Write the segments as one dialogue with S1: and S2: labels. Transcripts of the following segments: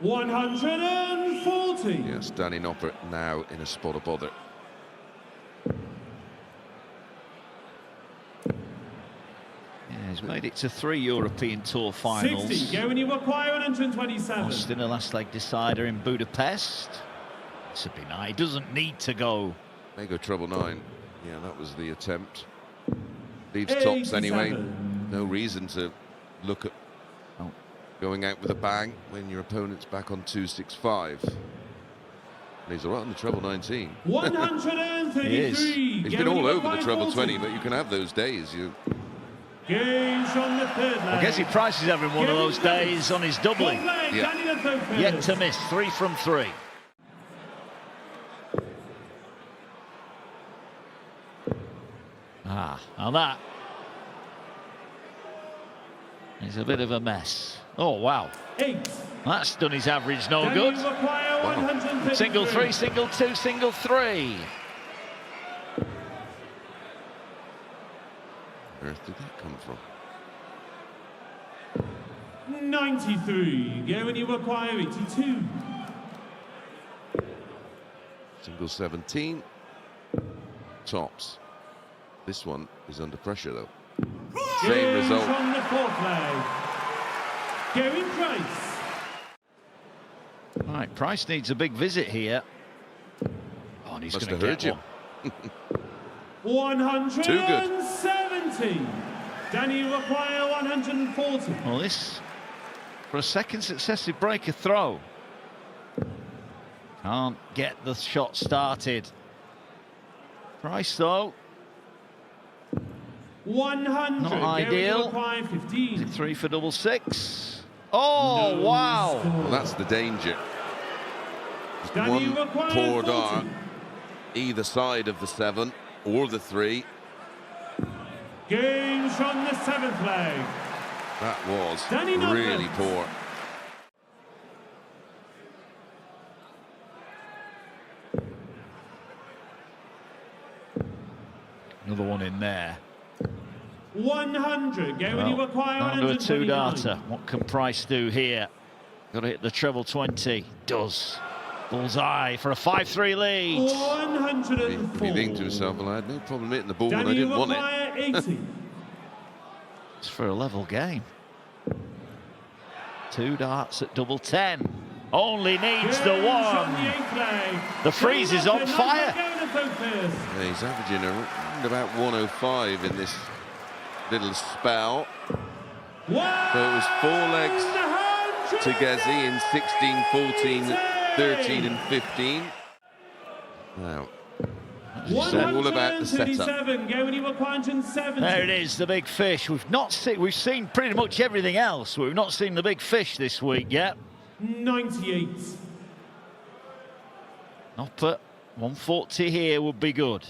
S1: 140.
S2: Yes, Danny Noppert now in a spot of bother.
S3: Yeah, he's made it to 3 European Tour finals.
S1: 60, go when you require 127.
S3: Lost in a last leg decider in Budapest. This would be nice. He doesn't need to go.
S2: May go treble 9. Yeah, that was the attempt. Leaves tops anyway. No reason to look at going out with a bang when your opponent's back on 265. And he's all right on the treble 19.
S1: 133.
S2: He's been all over the treble 20, but you can have those days.
S1: Gauge on the third leg.
S3: I guess he prices having one of those days on his doubling.
S2: Yeah.
S3: Yet to miss, 3 from 3. Ah, now that is a bit of a mess. Oh, wow.
S1: 8.
S3: That's done his average no good.
S1: Wow.
S3: Single 3, single 2, single 3.
S2: Where earth did that come from?
S1: 93. Go when you require 82.
S2: Single 17. Tops. This one is under pressure though. Same result.
S1: On the fourth leg. Going Price.
S3: Right, Price needs a big visit here. Oh, and he's going to get
S1: one. 170.
S2: Too good.
S1: Danny require 140.
S3: Well, this for a second successive breaker throw. Can't get the shot started. Price though.
S1: 100.
S3: Not ideal.
S1: 15.
S3: 3 for double 6. Oh, no, wow.
S2: Well, that's the danger. Just one poor dart either side of the 7 or the 3.
S1: Games on the 7th leg.
S2: That was really poor.
S3: Another one in there.
S1: 100. Go when you require 129.
S3: Down to a 2-darter. What can Price do here? Got to hit the treble 20. Does. Bullseye for a 5-3 lead.
S1: 104.
S2: You think to yourself, well, I had no problem hitting the ball when I didn't want it.
S1: 80.
S3: It's for a level game. 2 darts at double 10. Only needs the one. The freeze is on fire.
S2: Yeah, he's averaging around about 105 in this little spell. So it was 4 legs to Gezi in 16, 14, 13 and 15. Now, it's all about the setup.
S3: There it is, the big fish. We've seen pretty much everything else. We've not seen the big fish this week yet.
S1: 98.
S3: Noppert, 140 here would be good.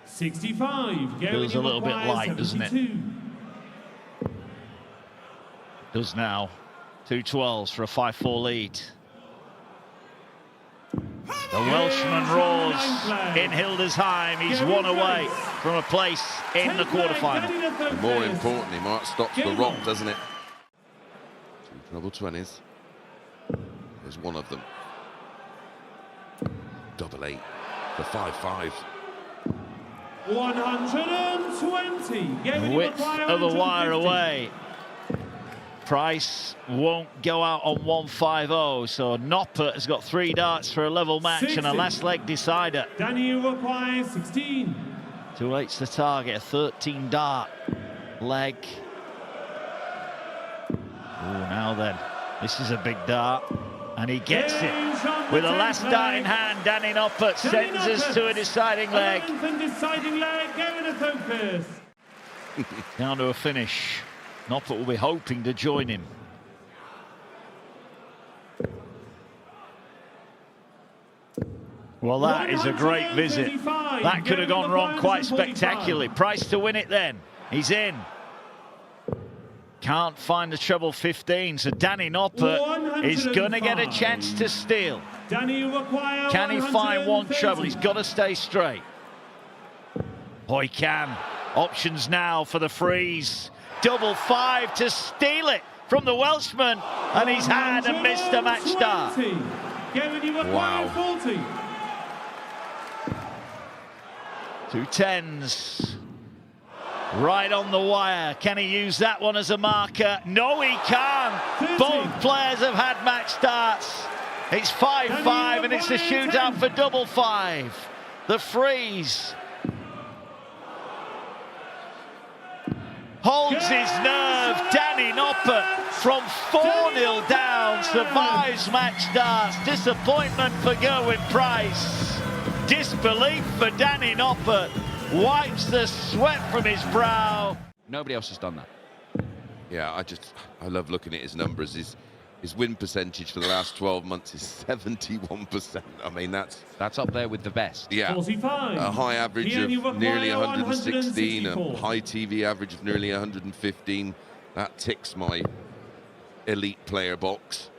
S1: $65.
S3: Feels a little bit light, doesn't it? Does now. 2 12s for a 5-4 lead. The Welshman roars in Hildesheim. He's 1 away from a place in the quarterfinal.
S2: And more importantly, Mark stops the rock, doesn't it? 2 treble 20s. There's one of them. Double 8 for 5-5.
S1: 120.
S3: The width of the wire away. Price won't go out on 150, so Noppert has got 3 darts for a level match 60. And a last leg decider.
S1: Danny requires 16.
S3: 2 8's the target, a 13 dart leg. Oh, now then, this is a big dart, and he gets it. With the last dart in hand, Danny Noppert sends us to a deciding leg. Down to a finish. Noppert will be hoping to join him. Well, that is a great visit. That could have gone wrong quite spectacularly. Price to win it then. He's in. Can't find the treble 15, so Danny Noppert is going to get a chance to steal. Can he find one treble? He's got to stay straight. Oh, he can. Options now for the freeze. Double 5 to steal it from the Welshman, and he's had and missed a match start.
S2: Wow.
S3: 2 10s. Right on the wire. Can he use that one as a marker? No, he can't. Both players have had match starts. It's 5-5 and it's a shootout for double 5. The freeze. Holds his nerve. Danny Noppert from 4-0 down survives match starts. Disappointment for Gerwyn Price. Disbelief for Danny Noppert. Wipes the sweat from his brow.
S4: Nobody else has done that.
S2: Yeah, I love looking at his numbers. His win percentage for the last 12 months is 71%. I mean, that's
S4: up there with the best.
S2: Yeah,
S1: 45.
S2: A high average of nearly 116, a high TV average of nearly 115. That ticks my elite player box.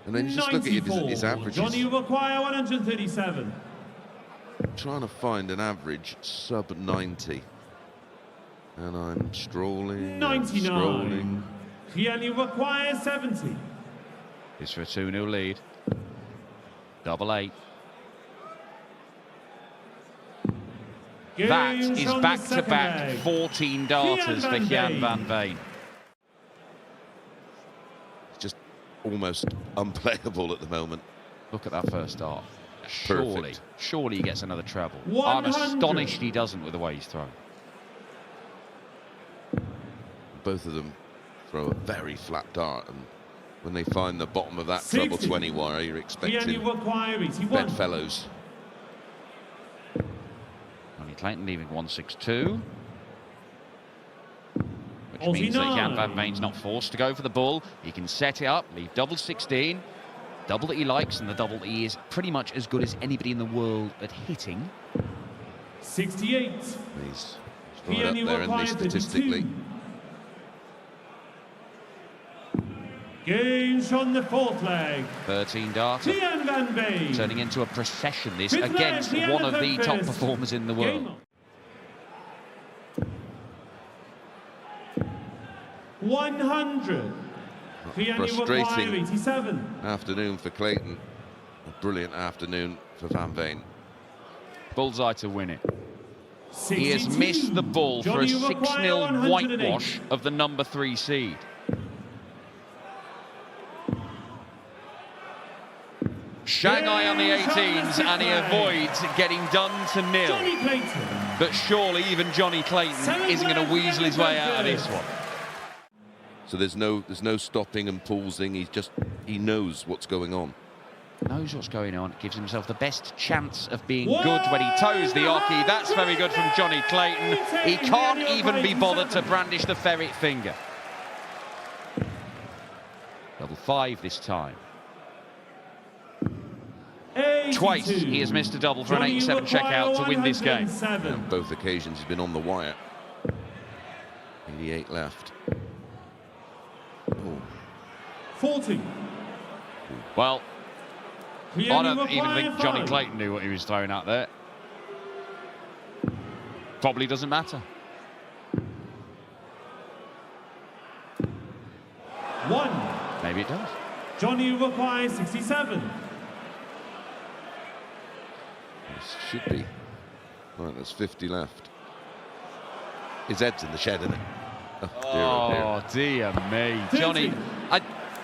S2: And then you just look at his averages.
S1: Johnny require 137.
S2: Trying to find an average sub 90. And I'm strolling.
S1: 99. He only requires 70.
S4: It's for a 2-0 lead. Double 8. That is back-to-back 14 darters for Jan van Veen.
S2: It's just almost unplayable at the moment.
S4: Look at that first dart.
S2: Perfect.
S4: Surely he gets another treble.
S1: 100.
S4: I'm astonished he doesn't with the way he's thrown.
S2: Both of them throw a very flat dart, and when they find the bottom of that
S1: 60.
S2: treble 20 wire, you're expecting bedfellows.
S4: Johnny Clayton leaving 162. Which means that Jan van Veen's not forced to go for the ball. He can set it up, leave double 16. Double that he likes, and the double that he is pretty much as good as anybody in the world at hitting.
S1: 68.
S2: He's right up there in this statistically.
S1: Games on the fourth leg.
S4: 13 darter.
S1: Jan van Veen.
S4: Turning into a procession this against one of the top performers in the world.
S1: 100.
S2: Frustrating
S1: 87.
S2: afternoon for Clayton. A brilliant afternoon for Van Veen.
S4: Bullseye to win it.
S1: 62.
S4: He has missed the ball for a 6-0 whitewash of the number 3 seed. Shanghai on the 18s, and he avoids getting done to nil. But surely even Johnny Clayton isn't going to weasel his way out of this one.
S2: So there's no stopping and pausing. He knows what's going on.
S4: Knows what's going on. Gives himself the best chance of being good when he toes the oche. That's very good from Johnny Clayton. He can't even be bothered to brandish the ferret finger. Double 5 this time.
S1: 82.
S4: Twice he has missed a double for an 87 checkout to win this game.
S2: On both occasions he's been on the wire. 88 left. Oh.
S1: 40.
S4: Well, I don't even think Johnny Clayton knew what he was throwing out there. Probably doesn't matter.
S1: 1.
S4: Maybe it does.
S1: Johnny requires 67.
S2: This should be. Right, there's 50 left. His head's in the shed, isn't it?
S4: Oh, dear me. Johnny,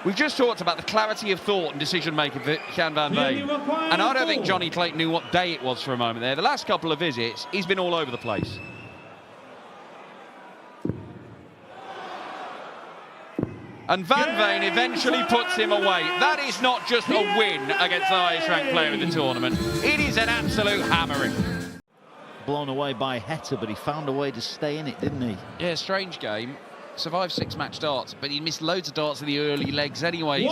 S4: we've just talked about the clarity of thought and decision-making for Jan van Veen. And I don't think Johnny Clayton knew what day it was for a moment there. The last couple of visits, he's been all over the place. And Van Veen eventually puts him away. That is not just a win against the highest-ranked player in the tournament. It is an absolute hammering.
S3: Blown away by Heta, but he found a way to stay in it, didn't he?
S4: Yeah, strange game. Survived 6 match darts, but he missed loads of darts in the early legs anyways.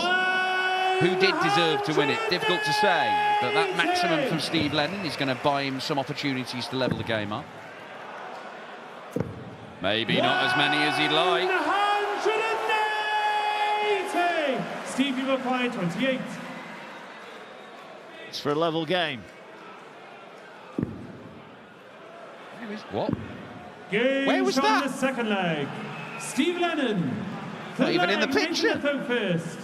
S4: Who did deserve to win it? Difficult to say, but that maximum from Steve Lennon is going to buy him some opportunities to level the game up. Maybe not as many as he'd like.
S1: 180. Stevie required 28.
S3: It's for a level game.
S4: What? Where was
S1: on
S4: that?
S1: the second leg. Steve Lennon.
S4: Not even in the
S1: Making
S4: picture.
S1: the third first.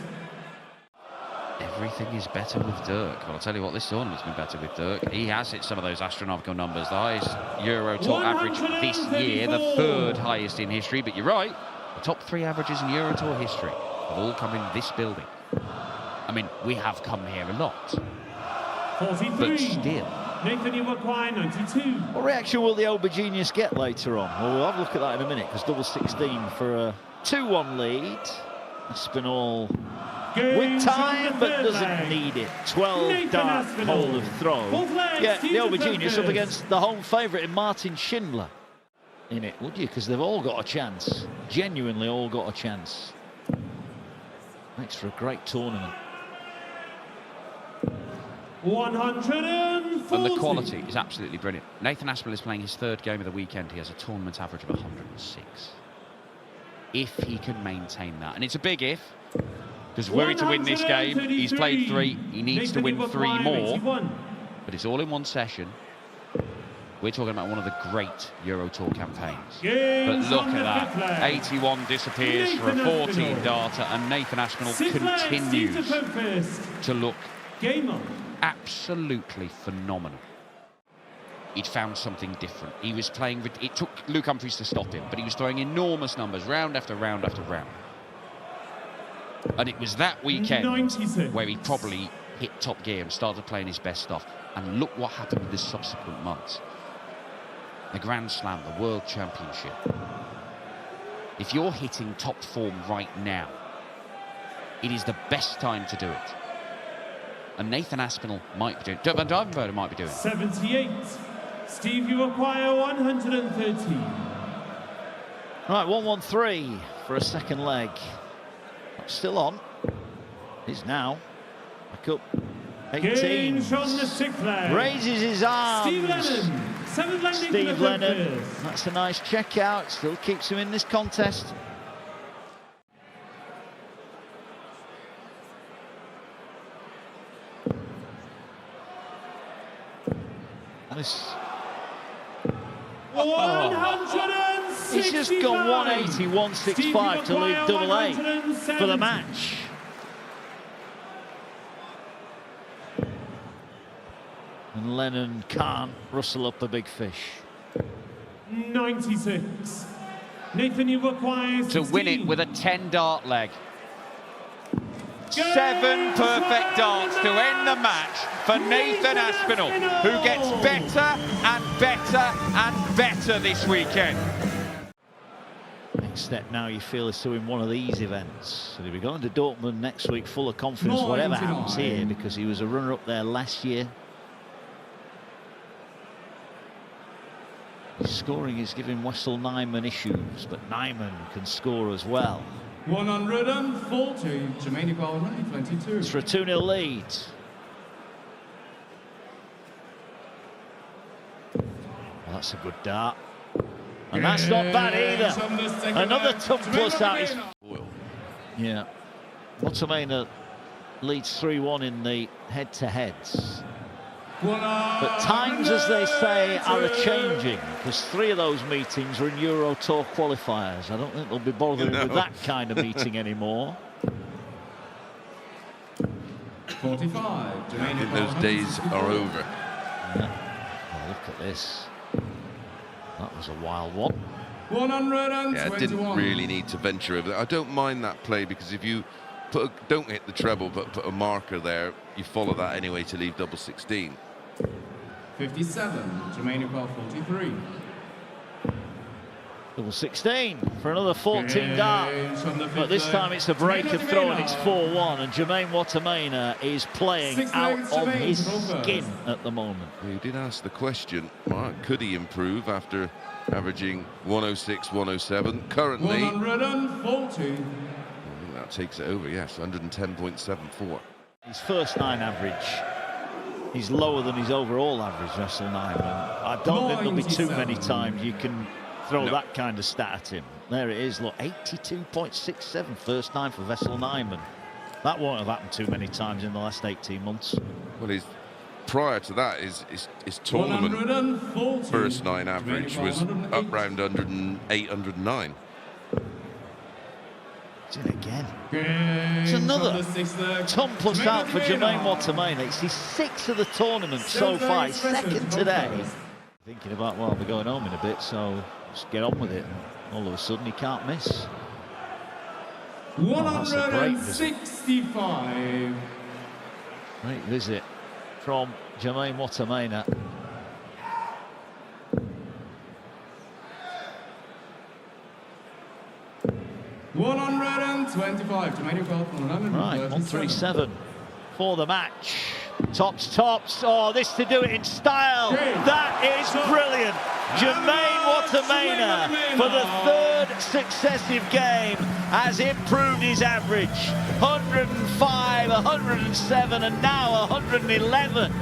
S4: Everything is better with Dirk. Well, I'll tell you what, this tournament's been better with Dirk. He has hit some of those astronomical numbers. The highest Euro Tour average this year, the 3rd highest in history. But you're right, the top 3 averages in Euro Tour history have all come in this building. I mean, we have come here a lot.
S1: 43.
S4: But still.
S1: Nathan, you acquire 92.
S3: What reaction will the Oba Genius get later on? Well, we'll have a look at that in a minute, because double 16 for a 2-1 lead. Aspinall with time, but doesn't need it. 12 dart hold of throw. Yeah, the Oba Genius up against the home favourite in Martin Schindler. In it, would you? Because they've all got a chance. Genuinely all got a chance. Makes for a great tournament.
S1: 140.
S4: And the quality is absolutely brilliant. Nathan Aspinall is playing his 3rd game of the weekend. He has a tournament average of 106. If he can maintain that, and it's a big if, because were he to win this game, he's played 3, he needs to win 3 more, but it's all in one session. We're talking about one of the great Euro Tour campaigns. But look at that, 81 disappears for a 14 darter, and Nathan Aspinall continues to look absolutely phenomenal. He'd found something different. He was playing, it took Luke Humphries to stop him, but he was throwing enormous numbers round after round after round. And it was that weekend
S1: 96.
S4: where he probably hit top gear and started playing his best stuff. And look what happened in the subsequent months. The Grand Slam, the World Championship. If you're hitting top form right now, it is the best time to do it. And Nathan Aspinall might be doing it. Duijvenbode might be doing it.
S1: 78. Steve, you acquire 113.
S3: Right, 1-1-3 for a second leg. Still on. He's now back up. 18.
S1: On the 6th leg.
S3: Raises his arms.
S1: Steve Lennon. 7th landing
S3: Steve
S1: for the
S3: Lennon.
S1: first.
S3: That's a nice check out. Still keeps him in this contest. This. He's just gone 180, 165 to lead double 8 for the match. And Lennon can't rustle up a big fish.
S1: 96. Nathan, you require
S4: to win it with a 10 dart leg. 7 perfect darts to end the match for Nathan Aspinall, who gets better and better and better this weekend.
S3: Next step now, you feel, is to win one of these events. So he'll be going to Dortmund next week full of confidence, whatever happens here, because he was a runner-up there last year. His scoring is giving Wessel Nijman issues, but Nijman can score as well.
S1: 140, Jermaine Equality, 22.
S3: It's for a 2-0 lead. Well, that's a good dart. And that's not bad either. Another tough plus out. Yeah. Wattimena leads 3-1 in the head-to-heads. But times, as they say, are a-changing, because 3 of those meetings are in Euro Tour qualifiers. I don't think they'll be bothering with that kind of meeting anymore.
S1: 45.
S2: I think those days are over.
S3: Yeah. Oh, look at this. That was a wild one.
S1: 121.
S2: Yeah, I didn't really need to venture over there. I don't mind that play, because if you don't hit the treble but put a marker there, you follow that anyway to leave double 16.
S1: 57, Jermaine Equal, 43.
S3: Double 16 for another 14 dart. But this time it's a break of throw and it's 4-1. And Jermaine Wattimena is playing out of his skin at the moment.
S2: Well, you did ask the question, Mark, could he improve after averaging 106, 107? Currently,
S1: 140.
S2: that takes it over, yes, 110.74.
S3: His first 9 average, he's lower than his overall average, Wessel Nijman. I don't think there'll be too many times you can throw that kind of stat at him. There it is, look, 82.67 first 9 for Wessel Nijman. That won't have happened too many times in the last 18 months.
S2: Well, prior to that, his tournament first 9 average was up round 108, 109.
S3: It's in again. It's another ton plus out for Jermaine Wattimena. It's his 6th of the tournament so far. His 2nd today. Thinking about, well, we're going home in a bit, so just get on with it. All of a sudden, he can't miss.
S1: 165.
S3: Great visit from Jermaine Wattimena. Right, 137 for the match. Tops. Oh, this to do it in style. That is brilliant. Jermaine Wattimena, for the 3rd successive game, has improved his average. 105, 107, and now 111.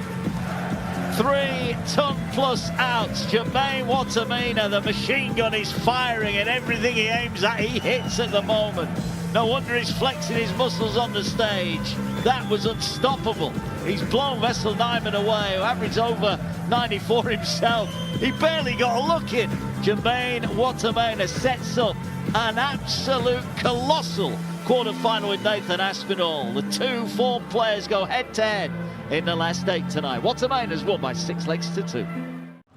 S3: 3 ton plus outs. Jermaine Wattimena, the machine gun is firing, and everything he aims at, he hits at the moment. No wonder he's flexing his muscles on the stage. That was unstoppable. He's blown Vessel Nijman away, who averaged over 94 himself. He barely got a look in. Jermaine Wattimena sets up an absolute colossal quarter-final with Nathan Aspinall. The 2 form players go head-to-head in the last 8 tonight. Wattimena's won by 6 legs to 2.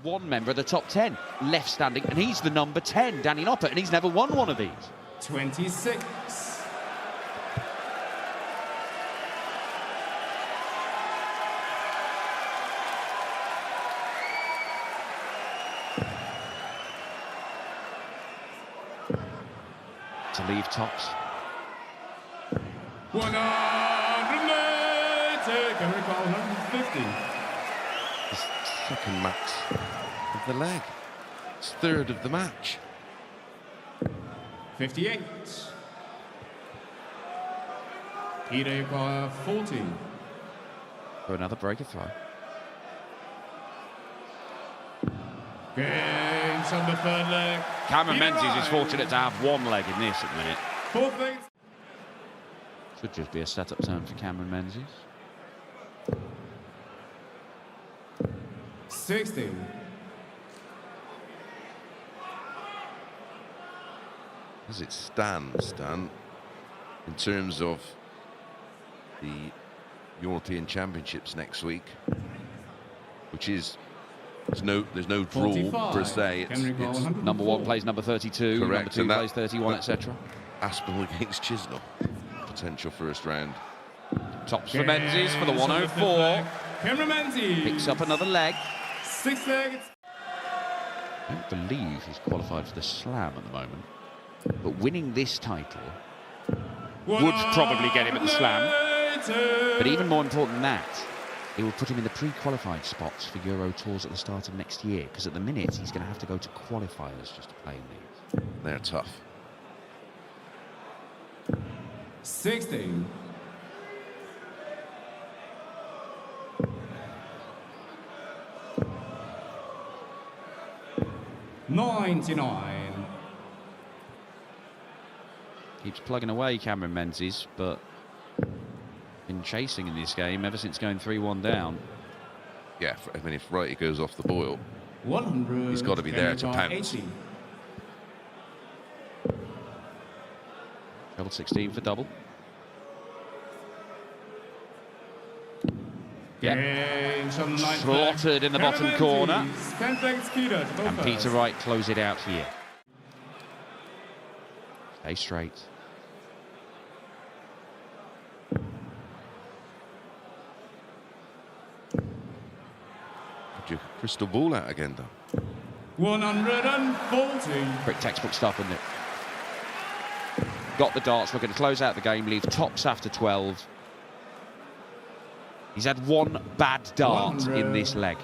S4: One member of the top 10 left standing, and he's the number 10, Danny Noppert, and he's never won one of these.
S1: 26.
S4: To leave tops.
S1: 150.
S2: His 2nd max of the leg. It's 3rd of the match.
S1: 58. Peter 40.
S4: For another breaker throw.
S1: Gains on the 3rd leg.
S4: Cameron Menzies is fortunate to have 1 leg in this at the minute.
S1: 4th leg.
S4: Should just be a setup turn for Cameron Menzies.
S1: 60.
S2: As it stands, Dan, in terms of the European Championships next week, which is there's no draw
S1: 45.
S2: per se. It's
S4: Number 1 plays number 32,
S2: correct,
S4: number 2 plays 31, etc.
S2: Aspinall against Chisnall, potential first round.
S4: Tops for Menzies for the 104.
S1: Cameron Menzies
S4: Picks up another leg.
S1: 6th leg.
S4: I don't believe he's qualified for the Slam at the moment. But winning this title would probably get him at the Slam. But even more important than that, it will put him in the pre-qualified spots for Euro Tours at the start of next year, because at the minute he's going to have to go to qualifiers just to play in these.
S2: They're tough.
S1: 16. 99.
S4: Keeps plugging away, Cameron Menzies, but been chasing in this game ever since going 3-1 down.
S2: Yeah, I mean, if Wright goes off the boil,
S1: 100.
S2: he's got to be there to pounce.
S1: 80.
S4: Treble 16 for double.
S1: Gains on 9th
S4: Slaughtered in the
S1: leg.
S4: bottom
S1: Cameron
S4: corner.
S1: Menzies, 10th leg Peter to go
S4: And
S1: first.
S4: Peter Wright close it out here. Stay straight.
S2: Put your crystal ball out again, Dan.
S1: 140.
S4: Quick textbook stuff, isn't it? Got the darts, looking to close out the game, leave tops after 12. He's had 1 bad dart in this leg.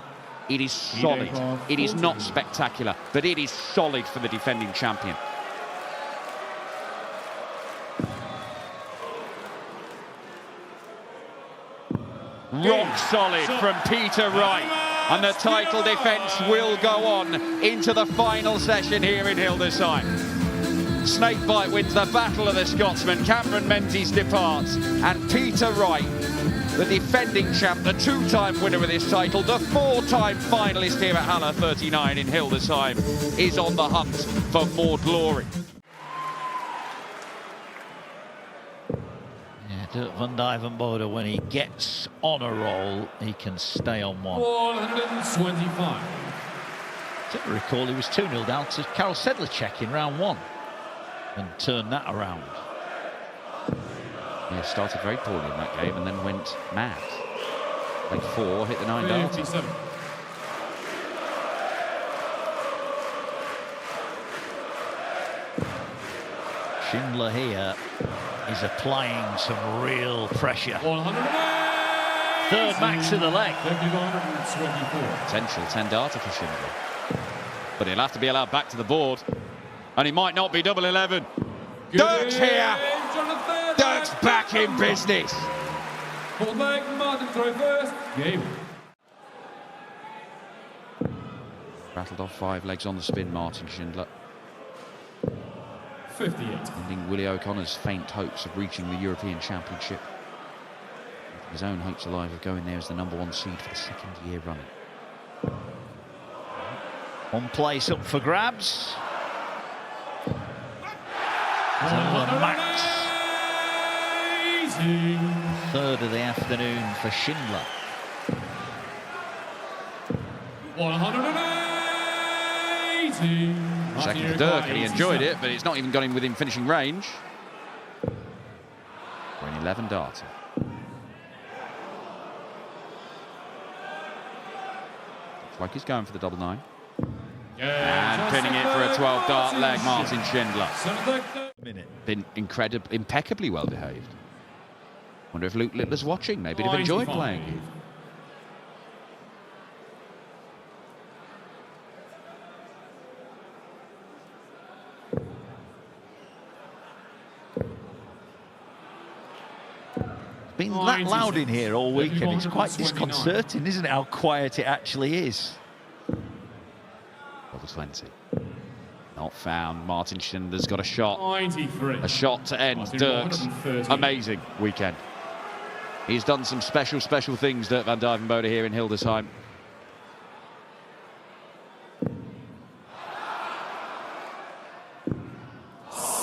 S4: It is solid. It is not spectacular, but it is solid for the defending champion. Rock solid from Peter Wright. And the title defence will go on into the final session here in Hildesheim. Snakebite wins the Battle of the Scotsmen. Cameron Menzies departs, and Peter Wright, the defending champ, the two-time winner of this title, the four-time finalist here at Halle 39 in Hildesheim, is on the hunt for more glory.
S3: Duijvenbode, when he gets on a roll, he can stay on one.
S1: 125.
S3: I recall he was 2-0 down to Karel Sedlacek in round one and turned that around.
S4: Yeah, started very poorly in that game and then went mad. Played 4, hit the 9 darts.
S1: 57.
S3: Schindler here is applying some real pressure.
S1: 108.
S3: Third max of the leg.
S1: 124.
S4: Potential 10-darter for Schindler. But he'll have to be allowed back to the board. And he might not be double 11. Dirk's here. Dirk's back in business.
S1: Hold leg, Martin throw first. Game.
S4: Rattled off 5 legs on the spin, Martin Schindler.
S1: 58.
S4: Ending Willie O'Connor's faint hopes of reaching the European Championship. His own hopes alive of going there as the #1 seed for the 2nd year running.
S3: One place up for grabs. Max. Third of the afternoon for Schindler.
S1: 180.
S4: Second for Dirk, and he enjoyed it, but it's not even got him within finishing range. For an 11-darter. Looks like he's going for the double 9. And pinning it for a 12-dart leg, Martin Schindler. Been impeccably well behaved. Wonder if Luke Littler's watching. Maybe they've enjoyed playing him.
S3: It's been that loud in here all weekend. It's quite disconcerting, isn't it, how quiet it actually is.
S4: Double 20. Not found. Martin Schindler's got a shot.
S1: 93.
S4: A shot to end Dirk's amazing weekend. He's done some special things, Dirk van Duijvenbode, here in Hildesheim.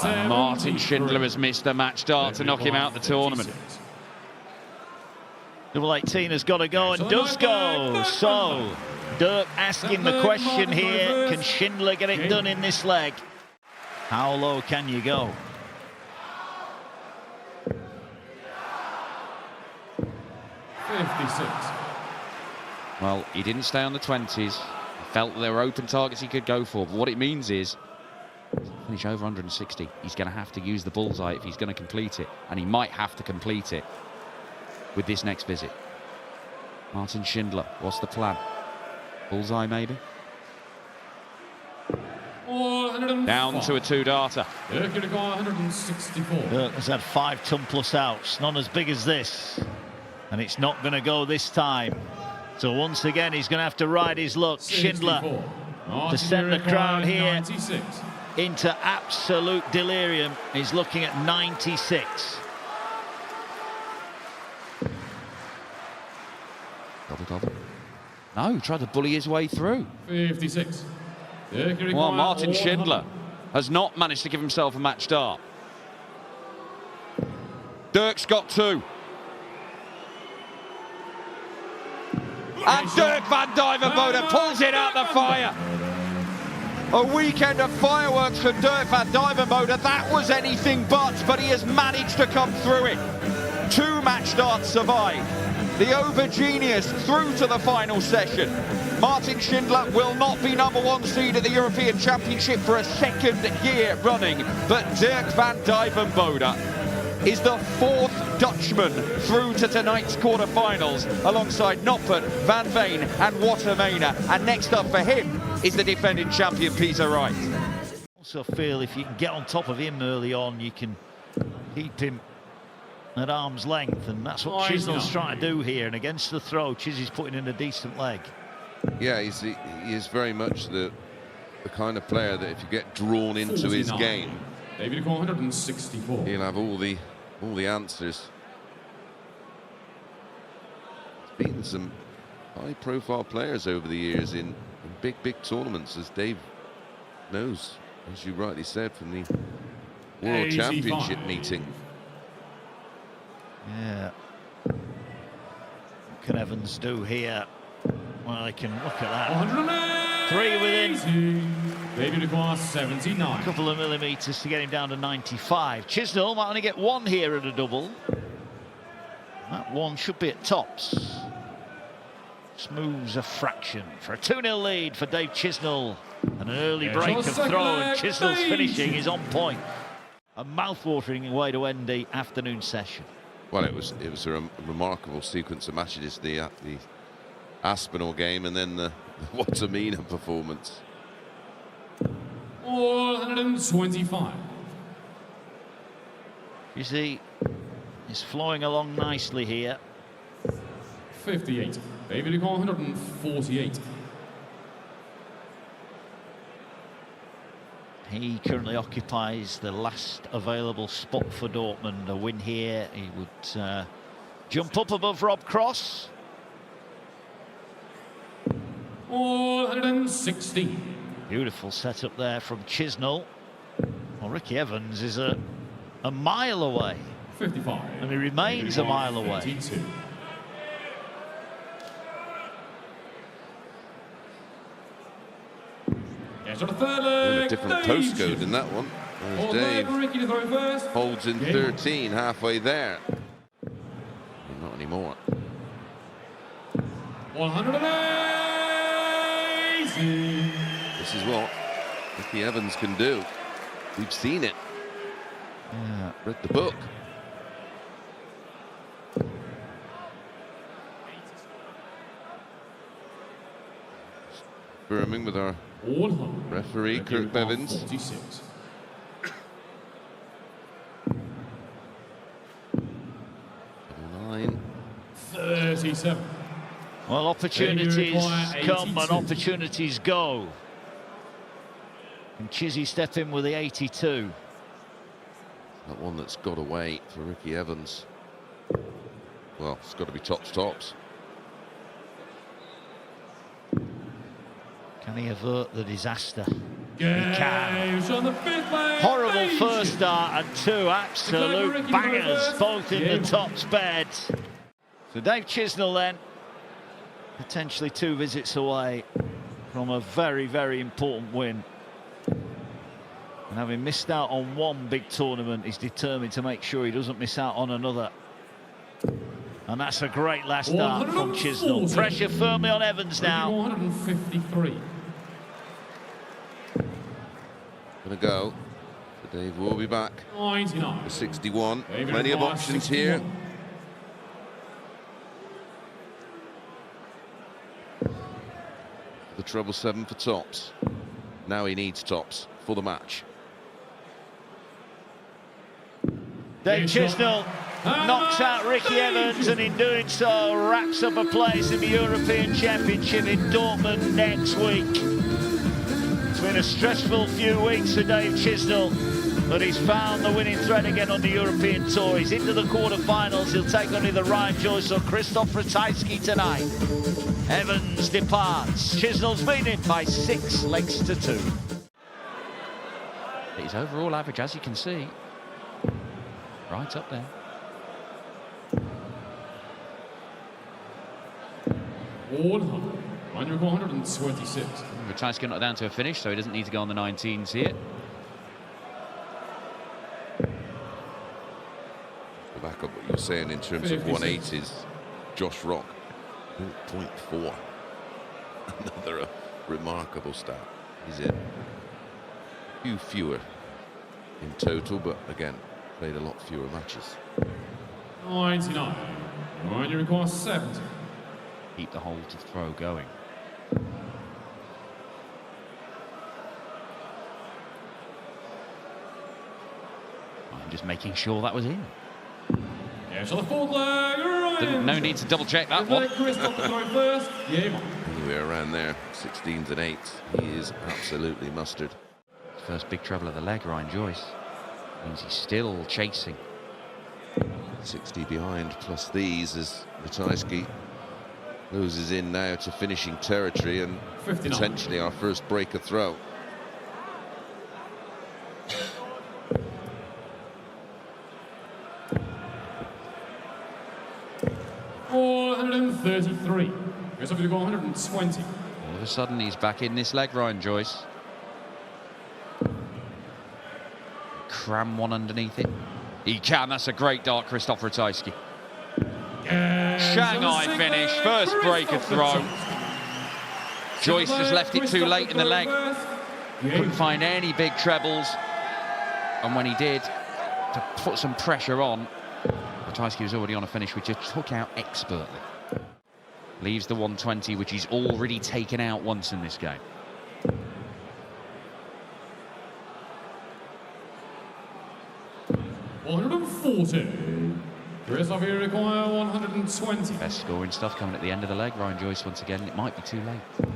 S4: And Martin Schindler has missed a match dart to knock him out the tournament.
S3: Double 18 has got to go and does go. So Dirk asking the question here, can Schindler get it done in this leg? How low can you go?
S4: Well, he didn't stay on the 20s. He felt there were open targets he could go for. But what it means is, finish over 160. He's going to have to use the bullseye if he's going to complete it. And he might have to complete it with this next visit. Martin Schindler, what's the plan? Bullseye, maybe? Down to a 2-darter.
S3: Dirk has had 5 ton-plus outs, none as big as this. And it's not going to go this time. So once again, he's going to have to ride his luck. Schindler to send the crowd here into absolute delirium. He's looking at 96.
S4: Double. No, tried to bully his way through.
S1: 56.
S4: Well, Martin Schindler has not managed to give himself a match dart. Dirk's got 2. And Dirk van Duijvenbode pulls it out the fire. A weekend of fireworks for Dirk van Duijvenbode. That was anything but he has managed to come through it. 2 match darts survive. The Overgenius through to the final session. Martin Schindler will not be #1 seed at the European Championship for a 2nd year running, but Dirk van Duijvenbode is the 4th Dutchman through to tonight's quarterfinals, alongside Noppert, Van Veen and Wattimena. And next up for him is the defending champion, Peter Wright.
S3: Also feel if you can get on top of him early on, you can keep him at arm's length, and that's what Chisnall's trying to do here. And against the throw, Chizzy's putting in a decent leg.
S2: Yeah, he is very much the kind of player that if you get drawn into his game,
S1: David 164.
S2: he'll have all the answers. beaten some high-profile players over the years in big tournaments, as Dave knows, as you rightly said, from the World
S1: 85.
S2: Championship meeting.
S3: Yeah. What can Evans do here? Well, they can look at that. 3 within.
S1: Baby requires 79.
S3: A couple of millimetres to get him down to 95. Chisnall might only get 1 here at a double. That 1 should be at tops. Smooths a fraction for a 2-0 lead for Dave Chisnall. And an early break of throw, and Chisnall's finishing is on point. A mouth-watering way to end the afternoon session.
S2: Well, it was a remarkable sequence of matches, the Aspinall game and then the Wattimena performance.
S1: 125.
S3: You see, it's flowing along nicely here.
S1: 58. Baby requires 148.
S3: He currently occupies the last available spot for Dortmund. A win here, he would jump up above Rob Cross.
S1: 116.
S3: Beautiful setup there from Chisnall. Well, Ricky Evans is a mile away.
S1: 55.
S3: And he remains a mile away.
S1: 32. Yes, on the third leg.
S2: A different postcode in that one. There's Dave.
S1: Ricky to throw first.
S2: Holds in 13, halfway there. Not anymore.
S1: 180.
S2: This is what Ricky Evans can do. We've seen it.
S3: Yeah.
S2: Read the book. Firming with our referee, Kirk Bevins.
S1: 46.
S2: Nine.
S1: 37.
S3: Well, opportunities come and opportunities go. Can Chizzy step in with the 82?
S2: That one that's got away for Ricky Evans. Well, it's got to be tops.
S3: Can he avert the disaster?
S1: Games
S3: He can.
S1: on the fifth leg.
S3: Horrible first start and 2 absolute bangers, both in the tops bed. So Dave Chisnall then, potentially 2 visits away from a very, very important win. And having missed out on 1 big tournament, he's determined to make sure he doesn't miss out on another. And that's a great last start from Chisnall. Pressure firmly on Evans now.
S1: 153.
S2: Gonna go. But Dave will be back.
S1: 99.
S2: For 61. Plenty of options here. The treble 7 for tops. Now he needs tops for the match.
S3: Dave Chisnall knocks out Ricky Evans, and in doing so wraps up a place in the European Championship in Dortmund next week. It's been a stressful few weeks for Dave Chisnall, but he's found the winning thread again on the European Tour. He's into the quarterfinals. He'll take on either Ryan Joyce or Ratajski tonight. Evans departs. Chisnall's beaten by 6 legs to 2.
S4: His overall average, as you can see, right up there.
S1: 126.
S4: Ratajski not down to a finish, so he doesn't need to go on the 19s here.
S2: To back up what you were saying in terms of 180s, Josh Rock, 0.4. Another remarkable stat. He's in a few fewer in total, but again, played a lot fewer matches.
S1: 99. And you require 70.
S4: Keep the hold to throw going. I'm just making sure that was in.
S1: Yeah, so the fourth leg.
S4: No need to double check that one.
S2: Anywhere around there, 16s and 8s, he is absolutely mustard.
S4: First big treble of the leg, Ryan Joyce. Means he's still chasing.
S2: 60 behind plus these as Ratajski Loses in now to finishing territory and
S1: 59.
S2: potentially our first breaker throw.
S1: All 133. Goes up to go 120.
S4: All of a sudden, he's back in this leg, Ryan Joyce. Cram one underneath it. He can. That's a great dart, Christoph Ratajski. Shanghai finish, first breaker throw. Joyce has left it too late in the leg. Couldn't find any big trebles. And when he did, to put some pressure on, Ratajski was already on a finish, which he took out expertly. Leaves the 120, which he's already taken out once in this game.
S1: Christoph, you require 120.
S4: Best scoring stuff coming at the end of the leg. Ryan Joyce once again. It might be too late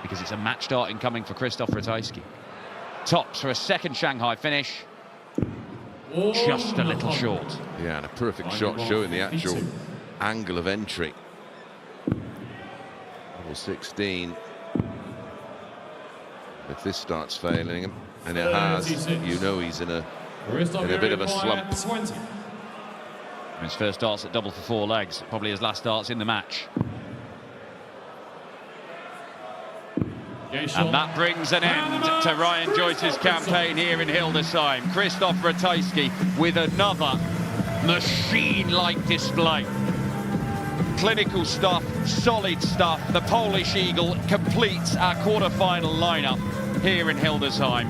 S4: because it's a match start incoming for Christoph Ratajski. Tops for a second Shanghai finish. Just a little short.
S2: Yeah, and a perfect shot showing the actual angle of entry. Level 16. If this starts failing him, and it has, you know he's in a bit of a slump.
S1: 20.
S4: His first darts at double for 4 legs, probably his last darts in the match. And that brings an end to Ryan Joyce's campaign here in Hildesheim. Christoph Ratajski with another machine-like display. Clinical stuff, solid stuff. The Polish Eagle completes our quarter-final lineup here in Hildesheim.